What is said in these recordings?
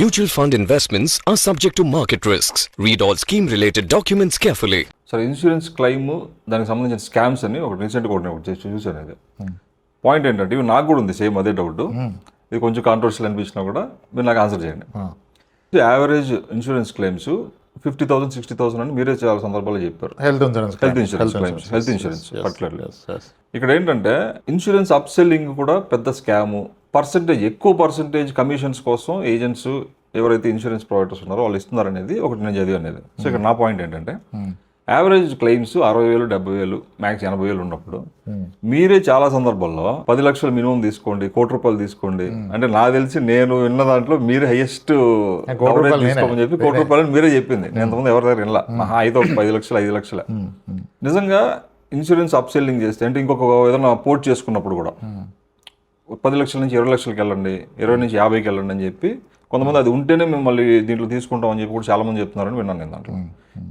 Mutual fund investments are subject to market risks. Read all scheme-related documents carefully. సరే, insurance claim దానికి సంబంధించిన scams అని ఒకటి రీసెంట్గా ఒకటి చూసాను. ఇది పాయింట్ ఏంటంటే, ఇవి నాకు కూడా ఉంది సేమ్ అదే డౌట్. ఇది కొంచెం కాంట్రవర్షియల్ అనిపించినా కూడా మీరు నాకు ఆన్సర్ చేయండి. యావరేజ్ ఇన్సూరెన్స్ క్లెయిమ్స్ 50,000 60,000 అని మీరే చాలా సందర్భాల్లో చెప్పారు. Health insurance particularly. ఇక్కడ ఏంటంటే ఇన్సూరెన్స్ అప్ సెల్లింగ్ కూడా పెద్ద స్కాము. ఎక్కువ పర్సెంటేజ్ కమిషన్స్ కోసం ఏజెంట్స్ ఎవరైతే ఇన్సూరెన్స్ ప్రొవైడర్స్ ఉన్నారో వాళ్ళు ఇస్తున్నారనేది ఒకటి నేను చదివి అనేది. సో ఇక్కడ నా పాయింట్ ఏంటంటే, యావరేజ్ క్లెయిమ్స్ 60,000 70,000 మ్యాక్స్ 80,000 ఉన్నప్పుడు మీరే చాలా సందర్భాల్లో 10 లక్షలు మినిమం తీసుకోండి, ₹1,00,00,000 తీసుకోండి అంటే, నాకు తెలిసి నేను విన్న దాంట్లో మీరే హైయెస్ట్ తీసుకోమని చెప్పి ₹1,00,00,000 మీరే చెప్పింది. నేను ఎంతమంది ఎవరి దగ్గర వినలా. అయితే 10 లక్షలు 5 లక్షలు నిజంగా ఇన్సూరెన్స్ అప్ సెల్లింగ్ చేస్తే అంటే, ఇంకొక ఏదైనా పోర్ట్ చేసుకున్నప్పుడు కూడా 10 లక్షల నుంచి 20 లక్షలకి వెళ్ళండి, 20 నుంచి 50కి వెళ్ళండి అని చెప్పి కొంతమంది అది ఉంటేనే మేము మళ్ళీ దీంట్లో తీసుకుంటాం అని చెప్పి కూడా చాలా మంది చెప్తున్నారని విన్నాను నేను దాంట్లో.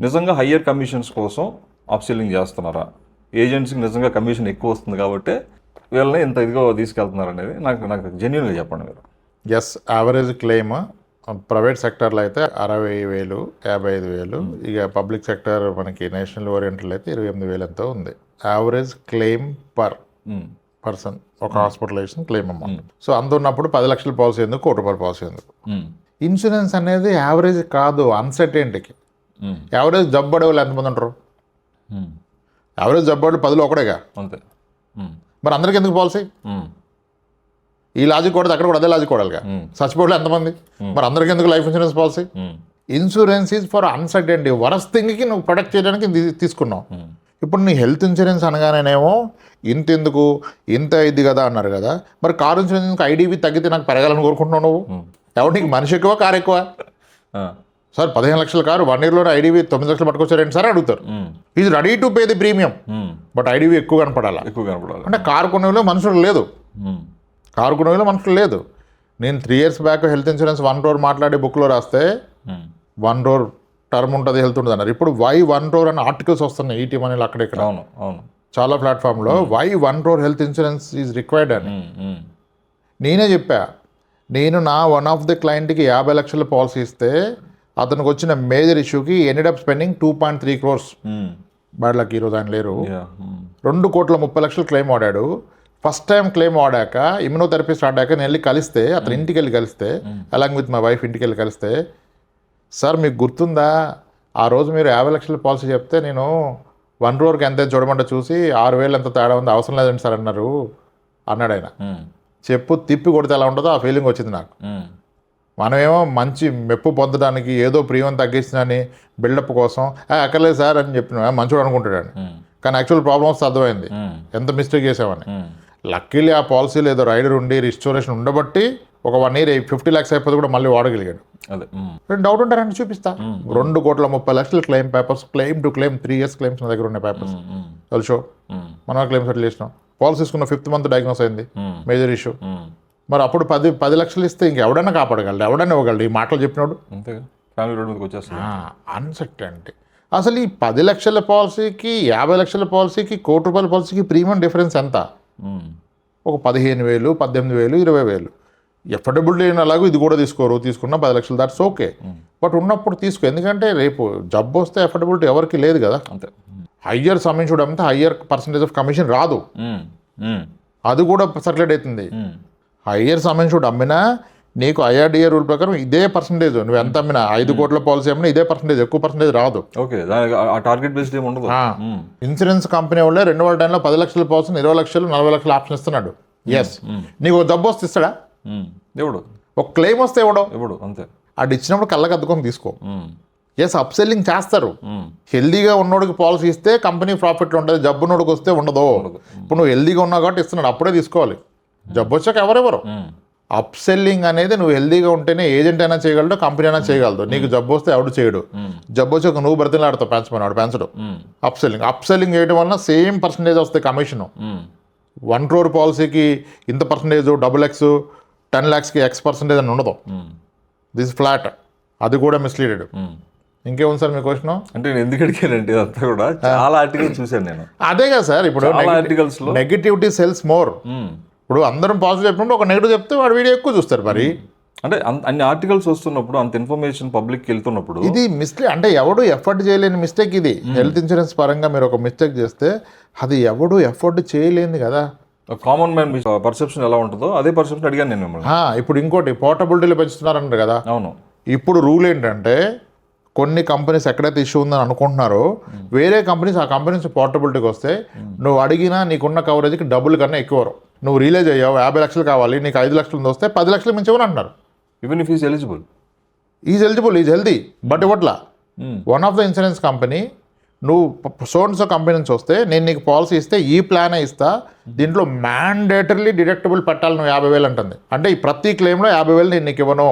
నిజంగా హయ్యర్ కమిషన్స్ కోసం అప్ సెల్లింగ్ చేస్తున్నారా? ఏజెంట్స్కి నిజంగా కమిషన్ ఎక్కువ వస్తుంది కాబట్టి వీళ్ళని ఇంత ఇదిగో తీసుకెళ్తున్నారు అనేది నాకు జెన్యున్గా చెప్పండి మీరు. ఎస్, యావరేజ్ క్లెయిమ్ ప్రైవేట్ సెక్టర్లో అయితే 60,000 55,000, ఇక పబ్లిక్ సెక్టర్ మనకి నేషనల్ ఓరియంటల్ అయితే 28,000 ఎంతో ఉంది యావరేజ్ క్లెయిమ్ పర్ పర్సన్. ఒక హాస్పిటలైజేషన్ క్లెయిమ్ అమౌంట్. సో అంత ఉన్నప్పుడు 10 లక్షల పాలసీ ఎందుకు, ₹1,00,00,000 పాలసీ ఎందుకు? ఇన్సూరెన్స్ అనేది యావరేజ్ కాదు, అన్సర్టెంటీకి. యావరేజ్ జబ్బడే వాళ్ళు ఎంతమంది ఉంటారు? యావరేజ్ జబ్బడు 10లో ఒకడేగా. అంతే. మరి అందరికి ఎందుకు పాలసీ? ఈ లాజిక్ కూడా అక్కడ కూడా అదే లాజిక్ కూడాలిగా. చచ్చిపోవడం ఎంతమంది? మరి అందరికి ఎందుకు life insurance policy? Insurance is for uncertainty. Worst థింగ్కి నువ్వు ప్రొటెక్ట్ చేయడానికి తీసుకున్నావు. ఇప్పుడు నీ హెల్త్ ఇన్సూరెన్స్ అనగానేమో ఇంతెందుకు, ఇంత ఇది కదా అన్నారు కదా. మరి కారు ఇన్సూరెన్స్ ఐడిబి తగ్గితే నాకు పెరగాలని కోరుకుంటున్నావు నువ్వు? ఎవరు నీకు మనిషి ఎక్కువ, కారు ఎక్కువ? సార్ 15 లక్షల కారు 1 yearలో ఐడిబి 9 లక్షలు పట్టుకొచ్చారండి సార్ అడుగుతారు. Is ready to pay the premium, but IDB ఎక్కువ కనపడాలి. అంటే కారు కొనేలో మనుషులు లేదు, కారు కొనేలో మనుషులు లేదు. నేను 3 years back health insurance 1 crore మాట్లాడి బుక్లో రాస్తే 1 crore టర్మ్ ఉంటుంది, హెల్త్ ఉంటుంది అన్నారు. ఇప్పుడు వై 1 crore అని ఆర్టికల్స్ వస్తున్నాయి ఈటీ మనీలో అక్కడ ఇక్కడ. అవును, చాలా ప్లాట్ఫామ్లో why 1 crore health insurance is required అని నేనే చెప్పా. నేను నా వన్ ఆఫ్ ది క్లయింట్కి 50 లక్షల పాలసీ ఇస్తే అతనికి వచ్చిన మేజర్ ఇష్యూకి ended spending 2.3 crores. Bad luck, ఈరోజు ఆయన లేరు. 2,30,00,000 క్లెయిమ్ వాడాడు. ఫస్ట్ టైం క్లెయిమ్ వాడాక ఇమ్యూనోథెరపీ స్టార్ట్ అయ్యాక నేను వెళ్ళి కలిస్తే, అతను ఇంటికి వెళ్ళి కలిస్తే, అలాంగ్ విత్ మై వైఫ్ ఇంటికి వెళ్ళి కలిస్తే, సార్ మీకు గుర్తుందా ఆ రోజు మీరు 50 లక్షల పాలసీ చెప్తే నేను 1 crore ఎంత చూడమంటే చూసి 6,000 ఎంత తేడా ఉంది, అవసరం లేదండి సార్ అన్నారు అన్నాడు ఆయన. చెప్పు తిప్పి కొడితే ఎలా ఉంటుందో ఆ ఫీలింగ్ వచ్చింది నాకు. మనమేమో మంచి మెప్పు పొందడానికి ఏదో ప్రీమియం తగ్గించినని బిల్డప్ కోసం అక్కర్లేదు సార్ అని చెప్పిన మంచోడు అనుకుంటాడు. కానీ యాక్చువల్ ప్రాబ్లమ్స్ అర్థమైంది ఎంత మిస్టేక్ చేసామని. లక్కీలీ ఆ పాలసీలో ఏదో రైడర్ ఉండి రిజిస్ట్రేషన్ ఉండబట్టి ఒక 1 year 50 lakhs అయిపోతే కూడా మళ్ళీ వాడగలిగాడు. డౌట్ ఉంటారని చూపిస్తా. 2,30,00,000 claim papers, claim to claim 3 years claims నా దగ్గర ఉన్నాయి పేపర్స్. తెలుసో మనం క్లెయిమ్ సెటిల్ చేసినాం. పాలసీ తీసుకున్న 5th month డయాగ్నోస్ అయింది, మేజర్ ఇష్యూ. మరి అప్పుడు 10 లక్షలు ఇస్తే ఇంకెవడైనా కాపాడగలడు, ఎవడైనా ఇవ్వగలడు ఈ మాటలు చెప్పినాడు. అన్సర్టెంటీ. అసలు ఈ 10 లక్షల పాలసీకి 50 లక్షల పాలసీకి ₹1,00,00,000 పాలసీకి ప్రీమియం డిఫరెన్స్ ఎంత? ఒక 15,000 18,000 20,000. ఎఫర్డబిలిటీ అలాగూ ఇది కూడా తీసుకున్న 10 లక్షలు దాట్స్ ఓకే. బట్ ఉన్నప్పుడు తీసుకో, ఎందుకంటే రేపు జబ్బు వస్తే ఎఫర్డబిలిటీ ఎవరికి లేదు కదా. హయ్యర్ సమ్ ఇన్సూర్డ్ అమ్మితే హయ్యర్ పర్సంటేజ్ ఆఫ్ కమిషన్ రాదు, అది కూడా సర్క్యులేట్ అవుతుంది. హయ్యర్ సమ్ ఇన్సూర్డ్ అమ్మినా నీకు IRDA రూల్ ప్రకారం ఇదే పర్సంటేజ్, నువ్వు ఎంత అమ్మినా 5 కోట్ల పాలసీ అమ్మినా ఇదే పర్సంటేజ్, ఎక్కువ పర్సంటేజ్ రాదు. ఇన్సూరెన్స్ కంపెనీ వాళ్ళే 2010లో 10 లక్షల పాలసీ 20 లక్షలు 40 లక్షల ఆప్షన్ ఇస్తున్నాడు. ఎస్, నీకు ఒక జబ్బు వస్తే ఇస్తాడా? ఎవడు? ఒక క్లెయిమ్ వస్తే ఎవడో అంతే. అది ఇచ్చినప్పుడు కళ్ళకి అద్దుకొని తీసుకో. ఎస్, అప్ సెల్లింగ్ చేస్తారు. హెల్దీగా ఉన్నోడికి పాలసీ ఇస్తే కంపెనీ ప్రాఫిట్లో ఉంటుంది, జబ్బునోడికి వస్తే ఉండదు. ఇప్పుడు నువ్వు హెల్దీగా ఉన్నావు కాబట్టి ఇస్తున్నాడు, అప్పుడే తీసుకోవాలి. జబ్బు వచ్చాక ఎవరెవరు. అప్ సెల్లింగ్ అనేది నువ్వు హెల్దీగా ఉంటేనే ఏజెంట్ అయినా చేయగలడు, కంపెనీ అయినా చేయగలదు. నీకు జబ్బు వస్తే ఎవడు చేయడు. జబ్బు వచ్చాక నువ్వు బ్రతిలాడతావు పెంచమని, వాడు పెంచడు. అప్ సెల్లింగ్ చేయడం వల్ల సేమ్ పర్సంటేజ్ వస్తాయి కమిషన్. 1 crore పాలసీకి ఇంత పర్సంటేజ్, XX 10 lakhsకి X% అని ఉండదు. దిస్ ఫ్లాట్, అది కూడా మిస్లీడెడ్. ఇంకేముంది సార్ మీ క్వశ్చన్? అంటే నేను ఎందుకు అడిగానంటే అంతా కూడా చాలా ఆర్టికల్స్ చూశాను నేను. అదే కదా సార్, ఇప్పుడు ఆర్టికల్స్లో నెగిటివిటీ సెల్స్ మోర్. ఇప్పుడు అందరం పాజిటివ్ చెప్పినప్పుడు ఒక నెగిటివ్ చెప్తే వాడు వీడియో ఎక్కువ చూస్తారు. మరి అంటే అన్ని ఆర్టికల్స్ వస్తున్నప్పుడు, అంత ఇన్ఫర్మేషన్ పబ్లిక్కి వెళ్తున్నప్పుడు ఇది మిస్టేక్ అంటే ఎవడు ఎఫర్ట్ చేయలేని మిస్టేక్ ఇది. హెల్త్ ఇన్సూరెన్స్ పరంగా మీరు ఒక మిస్టేక్ చేస్తే అది ఎవడు ఎఫర్ట్ చేయలేని కదా. కామన్ మ్యాన్ పర్సెప్షన్ ఎలా ఉంటుందో అదే పర్సెప్షన్ అడిగాను నేను మిమ్మల్ని. ఇప్పుడు ఇంకోటి పోర్టబిలిటీలో పెంచుతున్నారంటారు కదా. అవును. ఇప్పుడు రూల్ ఏంటంటే కొన్ని కంపెనీస్ ఎక్కడైతే ఇష్యూ ఉందని అనుకుంటున్నారో వేరే కంపెనీస్ ఆ కంపెనీస్ పోర్టబిలిటీకి వస్తే నువ్వు అడిగినా నీకున్న కవరేజ్కి డబ్బులు కన్నా ఎక్కువ. నువ్వు రియలైజ్ అయ్యావు 50 లక్షలు కావాలి, నీకు 5 లక్షలు వస్తే 10 లక్షలు మించమని అంటున్నారు. Even if is eligible, is healthy but ఇవ్వట్లా. One of the insurance company నువ్వు సో కంపెనీ నుంచి వస్తే నేను నీకు పాలసీ ఇస్తే ఈ ప్లానే ఇస్తా, దీంట్లో మ్యాండేటరీలీ డిడక్టబుల్ పెట్టాలి నువ్వు 50,000 అంటుంది. అంటే ఈ ప్రతి క్లెయిమ్లో 50,000 నేను నీకు ఇవ్వను,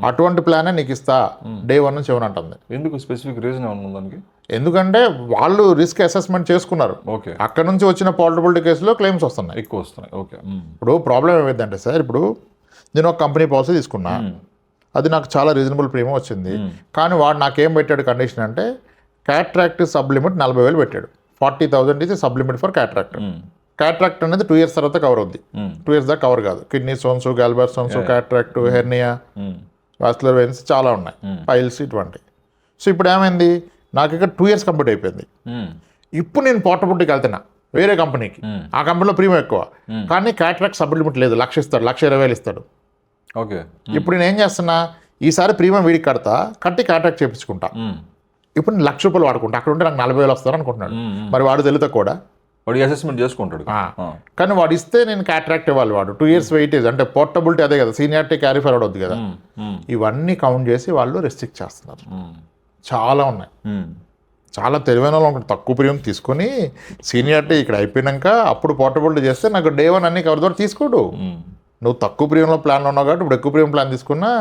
అటువంటి ప్లానే నీకు ఇస్తా, డే 1 నుంచి ఇవ్వను అంటుంది. ఎందుకు స్పెసిఫిక్ రీజన్ ఏమన్నా దానికి? ఎందుకంటే వాళ్ళు రిస్క్ అసెస్మెంట్ చేసుకున్నారు. ఓకే. అక్కడ నుంచి వచ్చిన పోర్టబిలిటీ కేసులో క్లెయిమ్స్ వస్తున్నాయి, ఎక్కువ వస్తున్నాయి. ఓకే. ఇప్పుడు ప్రాబ్లం ఏమైందంటే సార్, ఇప్పుడు నేను ఒక కంపెనీ పాలసీ తీసుకున్నా, అది నాకు చాలా రీజనబుల్ ప్రీమియం వచ్చింది. కానీ వాడు నాకేం పెట్టాడు కండిషన్ అంటే క్యాట్రాక్ట్ సబ్ లిమిట్ 40,000 పెట్టాడు. 40,000 ఇది sub limit for cataract. Cataract అనేది 2 years తర్వాత కవర్ అవుద్ది. 2 years దాకా కవర్ కాదు. Kidney stones, gallbladder stones, cataract, hernia, vascular veins చాలా ఉన్నాయి, పైల్స్ ఇటువంటి. సో ఇప్పుడు ఏమైంది, నాకు ఇక్కడ 2 years కంప్లీట్ అయిపోయింది. ఇప్పుడు నేను పోర్టబిలిటీకి వెళ్తున్నా వేరే కంపెనీకి, ఆ కంపెనీలో ప్రీమియం ఎక్కువ, కానీ క్యాట్రాక్ట్ సబ్ లిమిట్ లేదు, 1,00,000 ఇస్తాడు, 1,20,000 ఇస్తాడు. ఓకే. ఇప్పుడు నేను ఏం చేస్తున్నా, ఈసారి ప్రీమియం వీడికి కట్టి క్యాట్రాక్ట్ చేయించుకుంటా. ఇప్పుడు నేను 1,00,000 రూపాయలు వాడుకుంటా, అక్కడ ఉంటే నాకు 40,000 వస్తారు అనుకుంటున్నాడు. మరి వాడు తెలుతా కూడా వాడు అసెస్మెంట్ చేసుకుంటాడు. కానీ వాడు ఇస్తే నేను క్యాట్రాక్ట్ ఇవ్వాలి. వాడు 2 years వెయిటేజ్ అంటే పోర్టబిలిటీ అదే కదా, సీనియారిటీ క్యారీ ఫార్వర్డ్ అవుద్ది కదా. ఇవన్నీ కౌంట్ చేసి వాళ్ళు రెస్ట్రిక్ట్ చేస్తున్నారు. చాలా ఉన్నాయి. చాలా తెలివైన వాళ్ళు తక్కువ ప్రీమియం తీసుకొని సీనియారిటీ ఇక్కడ అయిపోయినాక అప్పుడు పోర్టబిలిటీ చేస్తే నాకు డే 1 అన్ని కవర్ ద్వారా తీసుకోడు. నువ్వు తక్కువ ప్రీమియంలో ప్లాన్లో ఉన్నావు కాబట్టి ఇప్పుడు ఎక్కువ ప్రీమియం ప్లాన్ తీసుకున్నా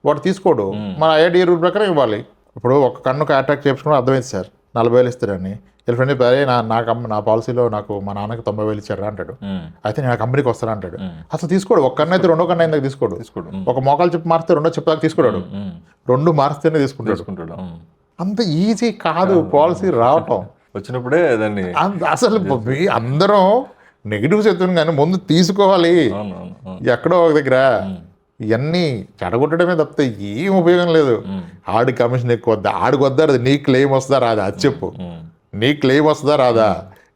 వాడు తీసుకోడు. మన ఐఐడి రూల్ ప్రకారం ఇవ్వాలి. ఇప్పుడు ఒక కన్ను క్యాట్రాక్ట్ చేయించుకుని అర్థమైంది సార్ 40,000 ఇస్తారని, వీళ్ళ ఫ్రెండ్ చెప్పారు నా పాలసీలో నాకు మా నాన్నకి 90,000 ఇచ్చారా అంటాడు. అయితే నేను ఆ కంపెనీకి వస్తాను అంటాడు. అసలు తీసుకోడు. ఒక కన్ను అయితే 2వ కన్ను అయిందాక తీసుకోడు. ఒక మోకాలు చెప్పి మారితే 2వ చెప్పు దాకా తీసుకోడు. 2 మారిస్తేనే తీసుకుంటాడు. అంత ఈజీ కాదు పాలసీ రావటం. వచ్చినప్పుడే దాన్ని అసలు అందరం నెగిటివ్ చెప్తుంది కానీ ముందు తీసుకోవాలి. ఎక్కడో ఒక దగ్గర ఇవన్నీ చెడగొట్టడమే తప్పితే ఏం ఉపయోగం లేదు. ఆడి కమిషన్ ఎక్కువ వద్దా, ఆడికి వద్దా, నీ క్లెయిమ్ వస్తుందా రాదా అది చెప్పు. నీ క్లెయిమ్ వస్తుందా రాదా,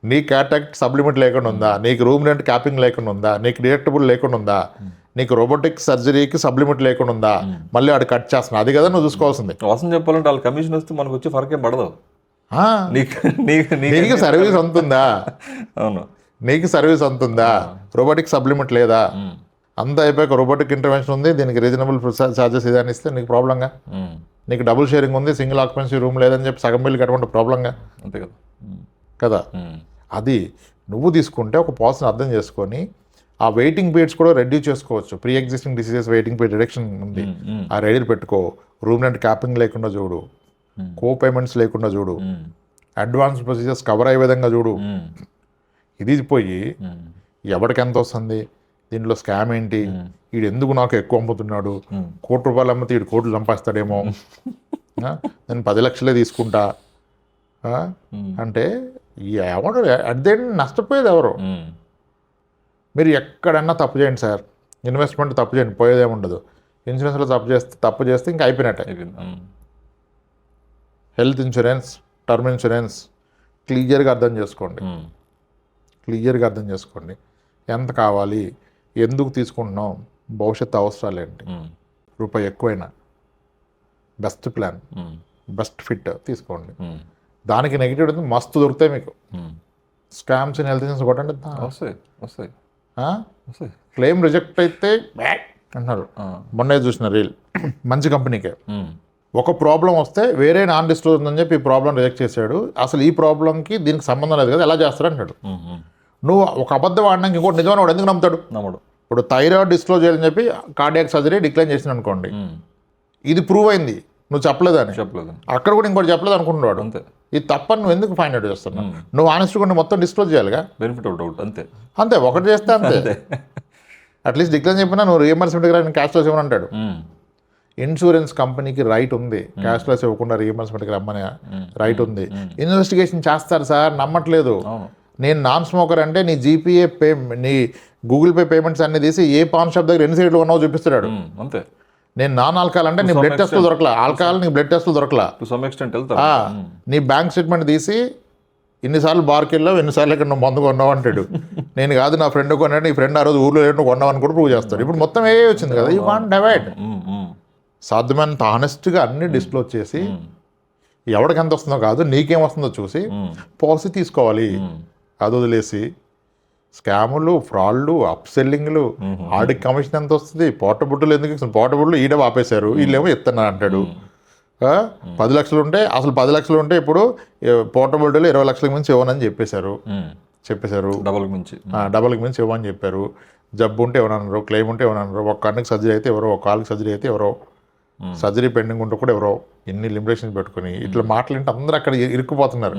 నీ కాంటాక్ట్ సబ్లిమిట్ లేకుండా ఉందా, నీకు రూమ్ రెంట్ క్యాపింగ్ లేకుండా ఉందా, నీకు డిడక్టబుల్ లేకుండా ఉందా, నీకు రోబోటిక్ సర్జరీకి సబ్లిమిట్ లేకుండా ఉందా, మళ్ళీ ఆడు కట్ చేస్తున్నా, అది కదా నువ్వు చూసుకోవాల్సింది. వాసన చెప్పాలంటే వాళ్ళ కమిషన్ వస్తే మనకు వచ్చి ఫరకేం పడదు. నీకు సర్వీస్ అంతుందా, అవును, నీకు సర్వీస్ అంతుందా, రోబోటిక్ సబ్లిమిట్ లేదా, అంతా అయిపోయాక రోబోటిక్ ఇంటర్వెన్షన్ ఉంది, దీనికి రీజనబుల్ ఛార్జెస్ ఇదని ఇస్తే నీకు ప్రాబ్లంగా, నీకు డబుల్ షేరింగ్ ఉంది, సింగిల్ ఆక్యుపెన్సీ రూమ్ లేదని చెప్పి సగం బిల్లు కట్టమంటే ప్రాబ్లంగా, అంతే కదా కదా. అది నువ్వు తీసుకుంటే ఒక పాలసీని అర్థం చేసుకొని ఆ వెయిటింగ్ పీరియడ్స్ కూడా రెడ్యూస్ చేసుకోవచ్చు. Pre existing diseases waiting period reduction ఉంది, ఆ రెడీలు పెట్టుకో. రూమ్ రెంట్ క్యాపింగ్ లేకుండా చూడు, కో పేమెంట్స్ లేకుండా చూడు, అడ్వాన్స్ ప్రొసీజర్స్ కవర్ అయ్యే విధంగా చూడు. ఇది పోయి ఎవరికి ఎంత వస్తుంది, దీంట్లో స్కామ్ ఏంటి, వీడు ఎందుకు నాకు ఎక్కువ అమ్ముతున్నాడు, ₹1,00,000 అమ్మితే వీడు కోట్లు సంపాదిస్తాడేమో, నేను 10 లక్షలే తీసుకుంటా అంటే ఎవరు అట్ ది ఎండ్ నష్టపోయేది ఎవరు? మీరు ఎక్కడన్నా తప్పు చేయండి సార్, ఇన్వెస్ట్మెంట్ తప్పు చేయండి, పోయేదేముండదు. ఇన్సూరెన్స్లో తప్పు చేస్తే ఇంకా అయిపోయినట్టే. హెల్త్ ఇన్సూరెన్స్, టర్మ్ ఇన్సూరెన్స్ క్లియర్గా అర్థం చేసుకోండి. క్లియర్గా అర్థం చేసుకోండి ఎంత కావాలి, ఎందుకు తీసుకుంటున్నాం, భవిష్యత్తు అవసరాలు ఏంటి, రూపాయి ఎక్కువైనా బెస్ట్ ప్లాన్, బెస్ట్ ఫిట్ తీసుకోండి. దానికి నెగిటివ్ అయితే మస్తు దొరుకుతాయి మీకు. స్కామ్స్ ఇన్ హెల్త్ ఇన్సూరెన్స్ కొట్టండి, వస్తాయి. క్లెయిమ్ రిజెక్ట్ అయితే అంటున్నారు. మొన్నే చూసిన రీల్, మంచి కంపెనీకే ఒక ప్రాబ్లం వస్తే వేరే నాన్ డిస్క్లోజ్ ఉందని చెప్పి ఈ ప్రాబ్లం రిజెక్ట్ చేశాడు. అసలు ఈ ప్రాబ్లంకి దీనికి సంబంధం లేదు కదా, ఎలా చేస్తాడు అంటాడు. నువ్వు ఒక అబద్ధం ఆడడానికి ఇంకోటి నిజమైన వాడు ఎందుకు నమ్ముతాడు? ఇప్పుడు థైరాయిడ్ డిస్క్లోజ్ చేయాలని చెప్పి కార్డియాక్ సర్జరీ డిక్లైన్ చేసిన అనుకోండి, ఇది ప్రూవ్ అయింది, నువ్వు చెప్పలేదని, అక్కడ కూడా ఇంకోటి చెప్పలేదు అనుకుంటున్నాడు. అంతే, ఇది తప్పని నువ్వు ఎందుకు ఫైండ్ అవుట్ చేస్తున్నావు? నువ్వు ఆనెస్ట్గా మొత్తం డిస్క్లోజ్ చేయాలిగా, బెనిఫిట్ అవుట్ అవుట్ అంతే. అంతే, ఒకటి చేస్తే అంతే. అట్లీస్ట్ డిక్లైన్ చెప్పినా నువ్వు రీఎంబర్స్మెంట్కి క్యాష్లెస్ ఇవ్వని అంటాడు. ఇన్సూరెన్స్ కంపెనీకి రైట్ ఉంది, క్యాష్లెస్ ఇవ్వకుండా రీఎంబర్స్మెంట్కి రమ్మనే రైట్ ఉంది. ఇన్వెస్టిగేషన్ చేస్తారు సార్, నమ్మట్లేదు. నేను నాన్ స్మోకర్ అంటే నీ జీపీఏ నీ గూగుల్ పే పేమెంట్స్ అన్ని తీసి ఏ పాన్ షాప్ దగ్గర ఎన్ని సైడ్లు ఉన్నావో చూపిస్తున్నాడు. అంతే, నేను నాన్ ఆల్కహాల్ అంటే నీ బ్లడ్ టెస్ట్లు దొరకలా, ఆల్కహాల్ నీ బ్లడ్ టెస్ట్లు దొరకలా, టు సమ్ ఎక్స్టెంట్ వెళ్తారు. నీ బ్యాంక్ స్టేట్మెంట్ తీసి ఇన్నిసార్లు బార్కి వెళ్ళావు, ఎన్నిసార్లు ఇక్కడ నువ్వు మందు కొన్నావు అంటాడు. నేను కాదు నా ఫ్రెండ్ కొన్నాడు, నీ ఫ్రెండ్ ఆ రోజు ఊర్లో ఏంటో కొన్నావు అని కూడా ప్రూవ్ చేస్తాడు. ఇప్పుడు మొత్తం ఏ వచ్చింది కదా, యూ కాంట్ అవాయిడ్. సాధ్యమైనంత హానెస్ట్గా అన్ని డిస్క్లోజ్ చేసి ఎవరికి ఎంత వస్తుందో కాదు, నీకేం వస్తుందో చూసి పాలసీ తీసుకోవాలి. అది వదిలేసి స్కాములు, ఫ్రాడ్లు, అప్సెల్లింగ్లు, ఆడికి కమిషన్ ఎంత వస్తుంది, పోర్టబుడ్లు ఎందుకు, పోర్టబుడ్లు ఈడ ఆపేశారు, వీళ్ళేమో ఇస్తున్నా అంటాడు. 10 లక్షలు ఉంటే అసలు 10 లక్షలు ఉంటే ఇప్పుడు పోర్టబుల్టీలో 20 లక్షలకు మించి ఇవ్వనని చెప్పేశారు. డబల్కి మించి ఇవ్వని చెప్పారు. జబ్బు ఉంటే ఇవ్వనన్నారు, క్లెయిమ్ ఉంటే ఇవ్వనన్నారు. ఒక కన్నుకి సర్జరీ అయితే ఎవరో, ఒక కాలుకి సర్జరీ అయితే ఎవరో, సర్జరీ పెండింగ్ ఉంటే కూడా ఎవరో, ఇన్ని లిమిటేషన్స్ పెట్టుకుని ఇట్లా మాటలంటే అందరూ అక్కడ ఇరుక్కుపోతున్నారు.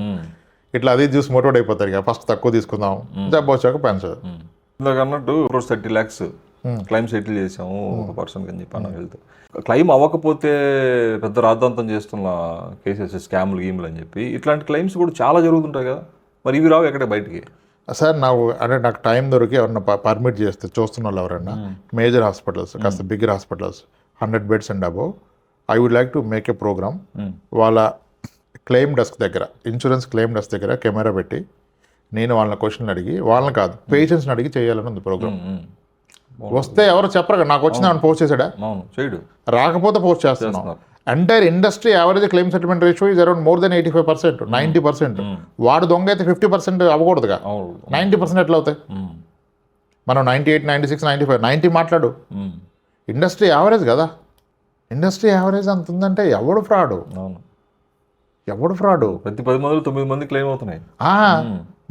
ఇట్లా అది చూసి మోటివేట్ అయిపోతారు. ఇక ఫస్ట్ తక్కువ తీసుకుందాం, జబ్బు వచ్చాక పెంచదు. ఇందాక అన్నట్టు 30 lakhs క్లైమ్ సెటిల్ చేసాము ఒక పర్సన్కి అని చెప్పి అన్న వెళ్తే, క్లైమ్ అవ్వకపోతే పెద్ద రాద్ధాంతం చేస్తున్న కేసెస్, స్కామ్లు, గీమ్లు అని చెప్పి ఇట్లాంటి క్లైమ్స్ కూడా చాలా జరుగుతుంటాయి కదా, మరి ఇవి రావు ఎక్కడ బయటికి? సార్ నాకు టైం దొరికి ఎవరన్నా పర్మిట్ చేస్తే చూస్తున్న వాళ్ళు ఎవరన్నా మేజర్ హాస్పిటల్స్, కాస్త bigger hospitals 100 beds and above, I would like to make a programme. వాళ్ళ క్లెయిమ్ డెస్క్ దగ్గర, ఇన్సూరెన్స్ క్లెయిమ్ డెస్క్ దగ్గర కెమెరా పెట్టి నేను వాళ్ళని క్వశ్చన్లు అడిగి, వాళ్ళని కాదు పేషెంట్స్ని అడిగి చేయాలని ఉంది ప్రోగ్రామ్. వస్తే ఎవరు చెప్పరు, నాకు వచ్చిన ఆయన పోస్ట్ చేశాడా, రాకపోతే పోస్ట్ చేస్తున్నాం. Entire industry average claim settlement ratio is around more than 85%, 90%. వాడు దొంగ అయితే 50% అవ్వకూడదుగా, 90% ఎట్లా అవుతాయి? మనం 98, 96, 95, 90 మాట్లాడు. ఇండస్ట్రీ యావరేజ్ కదా, ఇండస్ట్రీ యావరేజ్ అంత ఉందంటే ఎవడు ఫ్రాడు? ఎవడు ఫ్రాడు? ప్రతి 10 మందిలో 9 మంది క్లెయిమ్ అవుతున్నాయి.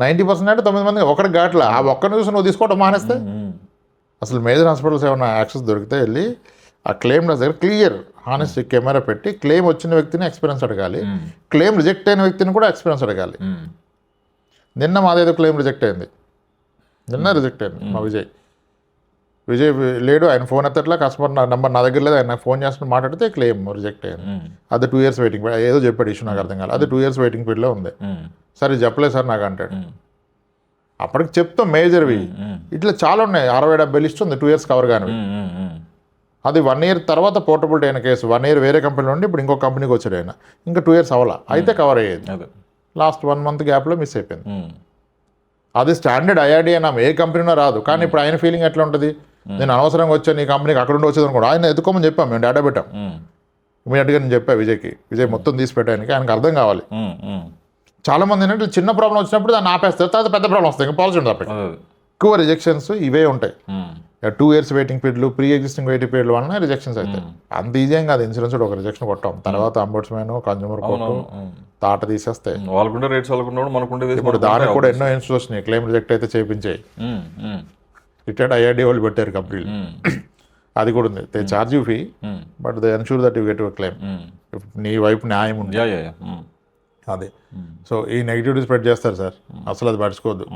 90% అంటే 9 మంది ఒకటి ఘాట్ల, ఆ ఒక్కరిని చూసి నువ్వు తీసుకోవడం మానేస్తే. అసలు మేజర్ హాస్పిటల్స్ ఏమైనా యాక్సెస్ దొరికితే వెళ్ళి ఆ క్లెయిమ్ దగ్గర క్లియర్ హానెస్ట్ కెమెరా పెట్టి క్లెయిమ్ వచ్చిన వ్యక్తిని ఎక్స్పీరియన్స్ అడగాలి, క్లెయిమ్ రిజెక్ట్ అయిన వ్యక్తిని కూడా ఎక్స్పీరియన్స్ అడగాలి. నిన్న మాదేదో క్లెయిమ్ రిజెక్ట్ అయింది, రిజెక్ట్ అయింది మా విజయ్ లేడు, ఆయన ఫోన్ ఎత్తట్లా, కస్టమర్ నెంబర్ నా దగ్గర లేదు, ఆయన ఫోన్ చేస్తున్న మాట్లాడితే క్లెయిమ్ రిజెక్ట్ అయింది. అది 2 years వెయిటింగ్ పీరియడ్, ఏదో చెప్పాడు ఇష్యూ, నాకు అర్థం కాదు. అది 2 years వెయిటింగ్ పీరియడ్లో ఉంది. సరే చెప్పలేదు సార్ నాకు అంటాడు. అప్పటికి చెప్తాం మేజర్వి ఇట్లా చాలా ఉన్నాయి, 60-70 లిస్ట్ ఉంది 2 years కవర్ కానివి. అది 1 year తర్వాత పోర్టబిలిటీ అయిన కేసు, 1 year వేరే కంపెనీ నుండి ఇప్పుడు ఇంకో కంపెనీకి వచ్చాడు ఆయన, ఇంకా 2 years అవ్వాలా, అయితే కవర్ అయ్యేది. లాస్ట్ 1 month గ్యాప్లో మిస్ అయిపోయింది. అది స్టాండర్డ్ ఐఆర్డీ అయినా ఏ కంపెనీనో రాదు. కానీ ఇప్పుడు ఆయన ఫీలింగ్ ఎట్లా ఉంటుంది, నేను అనవసరంగా వచ్చాను ఈ కంపెనీకి, అక్కడ ఉండి వచ్చేది అనుకోండి. ఆయన ఎత్తుకోమని చెప్పాం, మేము డేటా పెట్టాం ఇమీడియట్గా. నేను చెప్పా విజయ్ మొత్తం తీసి పెట్టానికి, ఆయనకు అర్థం కావాలి. చాలా మంది ఏంటంటే చిన్న ప్రాబ్లం వచ్చినప్పుడు దాన్ని ఆపేస్తారు, తర్వాత పెద్ద ప్రాబ్లం వస్తాయి, ఇంకా పాలసీ ఉంటుంది. ఎక్కువ రిజెక్షన్స్ ఇవే ఉంటాయి. 2 years వెయిటింగ్ పీరియడ్లు, ప్రీ ఎగ్జిస్టింగ్ వెయిటింగ్ పీరియడ్ వలన రిజెక్షన్స్ అవుతాయి. అంత ఈజీ ఏం కాదు. ఇన్సూరెన్స్ ఒక రిజెక్షన్ కొట్టాం, తర్వాత అంబడ్స్మెన్, కన్జ్యూమర్ కోర్టు తాట తీసేస్తాయి. ఇప్పుడు దానికి కూడా ఎన్నో ఇన్స్యూస్ వచ్చినాయి, క్లెయిమ్ రిజెక్ట్ అయితే చేయించాయి. రిటైర్డ్ ఐఆర్డీ వాళ్ళు పెట్టారు కంపెనీలు, అది కూడా ఉంది. They charge you fee, but they ensure that you get your claim. నీ వైపు న్యాయం ఉంది. అదే. సో ఈ నెగిటివిటీ స్ప్రెడ్ చేస్తారు సార్, అసలు అది పడుచుకోవద్దు.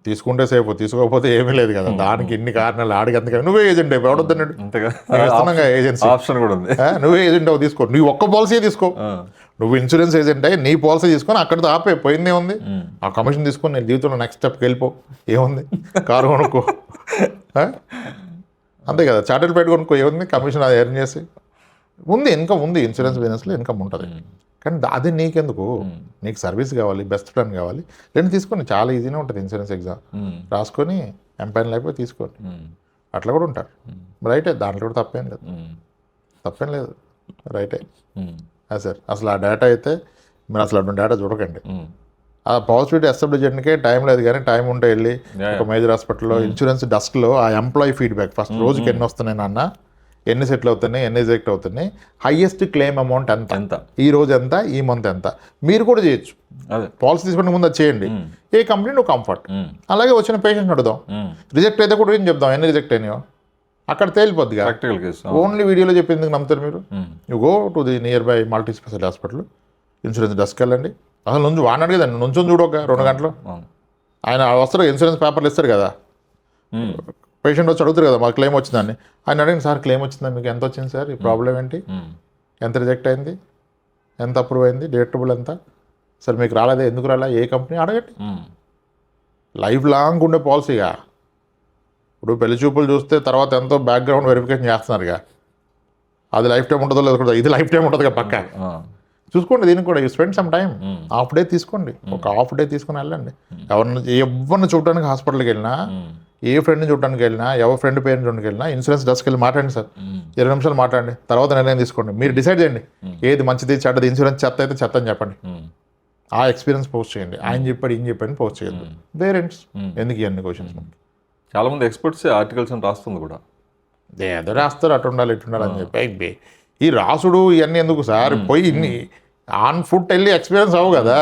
తీసుకుంటే సేఫ్, తీసుకోకపోతే ఏమీ లేదు కదా. దానికి ఎన్ని కారణాలు, ఆడికి అంతగా నువ్వే ఏజెంట్ అయిపో, ఎవడొద్దన్నాడు ఏజెన్సీ ఆప్షన్ కూడా ఉంది. నువ్వే ఏజెంట్ అవు, తీసుకో, నువ్వు ఒక్క పాలసీ తీసుకో. నువ్వు ఇన్సూరెన్స్ ఏజెంట్ అయ్యి నీ పాలసీ తీసుకొని అక్కడితో ఆపే, పోయిందే ఉంది. ఆ కమిషన్ తీసుకొని నేను జీవితంలో నెక్స్ట్ స్టెప్కి వెళ్ళిపో, ఏముంది, కారు కొనుక్కో, అంతే కదా. చార్టెడ్ పెట్టి కొనుక్కో, ఏముంది, కమిషన్ అది ఎర్న్ చేసి ఉంది, ఇన్కమ్ ఉంది, ఇన్సూరెన్స్ బిజినెస్లో ఇన్కమ్ ఉంటుంది. కానీ అది నీకెందుకు, నీకు సర్వీస్ కావాలి, బెస్ట్ ప్లాన్ కావాలి, రెండు తీసుకొని చాలా ఈజీనే ఉంటుంది. ఇన్సూరెన్స్ ఎగ్జామ్ రాసుకొని ఎంపైన్ అయిపోయి తీసుకోండి, అట్లా కూడా ఉంటారు. రైటే, దాంట్లో కూడా తప్పేం లేదు, తప్పేం లేదు, రైటే. సార్ అసలు ఆ డేటా అయితే మీరు అసలు అటువంటి డేటా చూడకండి. ఆ పాజిటివిటీ ఎస్టాబ్లిష్ చేయడానికే టైం లేదు. కానీ టైం ఉంటే వెళ్ళి ఒక మేజర్ హాస్పిటల్లో ఇన్సూరెన్స్ డస్క్లో ఆ ఎంప్లాయీ ఫీడ్బ్యాక్ ఫస్ట్ రోజుకి ఎన్ని వస్తున్నాయి నాన్న, ఎన్ని సెటిల్ అవుతున్నాయి, ఎన్ని రిజెక్ట్ అవుతున్నాయి, హైయెస్ట్ క్లెయిమ్ అమౌంట్ ఎంత, ఈ రోజు ఎంత, ఈ మంత్ ఎంత, మీరు కూడా చేయొచ్చు. పాలసీ తీసుకునే ముందు అది చేయండి. ఏ కంపెనీ నువ్వు కంఫర్ట్, అలాగే వచ్చిన పేషెంట్ అడుగుదాం. రిజెక్ట్ అయితే కూడా ఏం చెప్దాం, ఎన్ని రిజెక్ట్ అయినాయో అక్కడ తేలిపోద్ది. ఓన్లీ వీడియోలో చెప్పేందుకు నమ్ముతారు మీరు? You go to the near by multi speciality hospital, insurance dusk వెళ్ళండి. అసలు నుంచి వాడినాడు కదండి, నుంచొని చూడొక 2 గంటలు. ఆయన వస్తారు, ఇన్సూరెన్స్ పేపర్లు ఇస్తారు కదా, పేషెంట్ వచ్చి అడుగుతారు కదా మాకు క్లెయిమ్ వచ్చిందని. ఆయన అడిగింది, సార్ క్లెయిమ్ వచ్చిందా, మీకు ఎంత వచ్చింది సార్, ఈ ప్రాబ్లం ఏంటి, ఎంత రిజెక్ట్ అయింది, ఎంత అప్రూవ్ అయింది, డేటబుల్ ఎంత, సార్ మీకు రాలేదా, ఎందుకు రాలే, ఏ కంపెనీ అడగండి. లైఫ్ లాంగ్ ఉండే పాలసీగా. ఇప్పుడు పెళ్లి చూపులు చూస్తే తర్వాత ఎంతో బ్యాక్గ్రౌండ్ వెరిఫికేషన్ చేస్తున్నారుగా, అది లైఫ్ టైం ఉంటుందో లేదో కూడా, ఇది లైఫ్ టైం ఉంటుంది కదా పక్క. చూసుకోండి దీనికి కూడా, you spend some time, half day తీసుకోండి, ఒక హాఫ్ డే తీసుకొని వెళ్ళండి. ఎవరిని చూడడానికి హాస్పిటల్కి వెళ్ళినా, ఏ ఫ్రెండ్ని చూడడానికి వెళ్ళినా, ఎవరి ఫ్రెండ్ పేరెంట్ చూడడానికి వెళ్ళినా ఇన్సూరెన్స్ డెస్క్కి వెళ్ళి మాట్లాడండి సార్, 20 నిమిషాలు మాట్లాడండి, తర్వాత నిర్ణయం తీసుకోండి. మీరు డిసైడ్ చేయండి ఏది మంచిది చెడ్డది. ఇన్సూరెన్స్ చెత్త అయితే చెత్త అని చెప్పండి, ఆ ఎక్స్పీరియన్స్ పోస్ట్ చేయండి. ఆయన చెప్పాడు ఈయన చెప్పాడు పోస్ట్ చేయొద్దు. పేరెంట్స్ ఎందుకు ఇవన్నీ క్వశ్చన్స్? చాలా మంది ఎక్స్పర్ట్స్ ఆర్టికల్స్ అని రాస్తుంది కూడా, ఏదో రాస్తారు అటు ఉండాలి ఇటు ఉండాలి అని చెప్పి. ఈ రాసుడు ఇవన్నీ ఎందుకు సార్? పోయి ఇన్ని ఆన్ ఫుట్ వెళ్ళి ఎక్స్పీరియన్స్ అవ్వు కదా,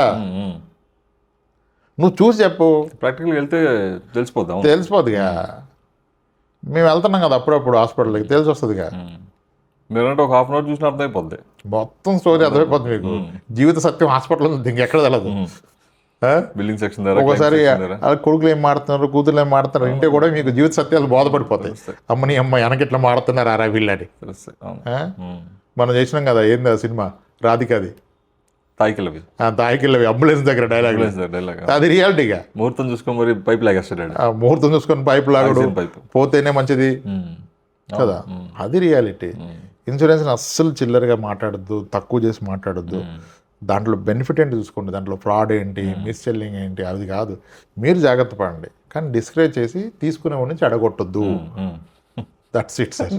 నువ్వు చూసి చెప్పు. ప్రాక్టికల్గా వెళ్తే తెలిసిపోద్దిగా. మేము వెళ్తున్నాం కదా అప్పుడప్పుడు హాస్పిటల్కి, తెలిసి వస్తుందిగా. మీరంటే ఒక హాఫ్ అన్ అవర్ చూసిన అర్థమైపోద్ది, మొత్తం స్టోరీ అర్థమైపోద్ది మీకు. జీవిత సత్యం హాస్పిటల్ ఇంకెక్కడ తెలియదు. బిల్డింగ్ సెక్షన్ ఒకసారి కొడుకులు ఏం మాడుతున్నారు, కూతురు ఏం మాడుతున్నారు ఇంటే కూడా మీకు జీవిత సత్యాలు బోధపడిపోతాయి. అమ్మని అమ్మ వెనకిట్లా మాడుతున్నారు ఆరా వీళ్ళని. మనం చేసినాం కదా ఏంది ఆ సినిమా రాధికాది, తాయికిల్లవి అంబులెన్స్ దగ్గర డైలాగ్, అది రియాలిటీగా. ముహూర్తం చూసుకొని మరి పైప్ లాగేస్తాడు, ముహూర్తం చూసుకొని పైప్ లాగడు, పోతేనే మంచిది కదా, అది రియాలిటీ. ఇన్సూరెన్స్ని అస్సలు చిల్లరగా మాట్లాడద్దు, తక్కువ చేసి మాట్లాడద్దు. దాంట్లో బెనిఫిట్ ఏంటి చూసుకోండి, దాంట్లో ఫ్రాడ్ ఏంటి, మిస్ సెల్లింగ్ ఏంటి, అది కాదు. మీరు జాగ్రత్త పడండి, కానీ డిస్కరేజ్ చేసి తీసుకునే వాడి నుంచి అడగొట్టద్దు. That's it sir.